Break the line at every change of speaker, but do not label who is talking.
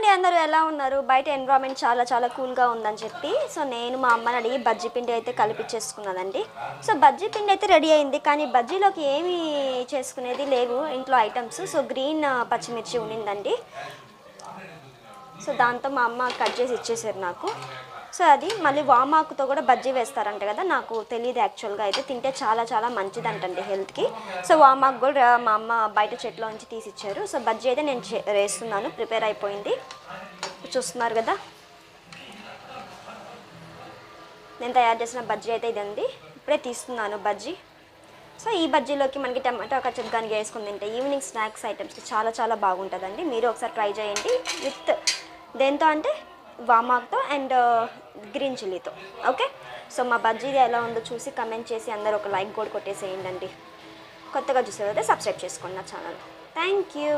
అండి అందరూ ఎలా ఉన్నారు? బయట ఎన్విరాన్మెంట్ చాలా చాలా కూల్గా ఉందని చెప్పి సో నేను మా అమ్మని అడిగి బజ్జీ పిండి అయితే కలిపిచ్చేసుకున్నానండి. సో బజ్జీ పిండి అయితే రెడీ అయింది, కానీ బజ్జీలోకి ఏమి చేసుకునేది లేవు ఇంట్లో ఐటమ్స్. సో గ్రీన్ పచ్చిమిర్చి ఉండిందండి. సో దాంతో మా అమ్మ కట్ చేసి ఇచ్చేసారు నాకు. సో అది మళ్ళీ వామాకుతో కూడా బజ్జీ వేస్తారంట కదా, నాకు తెలియదు యాక్చువల్గా. అయితే తింటే చాలా చాలా మంచిదంటండి హెల్త్కి. సో వామాకు కూడా మా అమ్మ బయట చెట్లో నుంచి తీసిచ్చారు. సో బజ్జీ అయితే నేను వేస్తున్నాను, ప్రిపేర్ అయిపోయింది, చూస్తున్నారు కదా. నేను తయారు చేసిన బజ్జీ అయితే ఇదండి, ఇప్పుడే తీస్తున్నాను బజ్జీ. సో ఈ బజ్జీలోకి మనకి టమాటో కచ్చగానికి వేసుకుని తింటే ఈవినింగ్ స్నాక్స్ ఐటమ్స్కి చాలా చాలా బాగుంటుందండి. మీరు ఒకసారి ట్రై చేయండి, విత్ దేంతో అంటే వామాకుతో అండ్ గ్రీన్ చిల్లీతో. ఓకే, సో మా బజ్జీ ఎలా ఉందో చూసి కమెంట్ చేసి అందరూ ఒక లైక్ కూడా కొట్టేసేయండి. కొత్తగా చూసేదైతే సబ్స్క్రైబ్ చేసుకోండి నా ఛానల్. Thank you.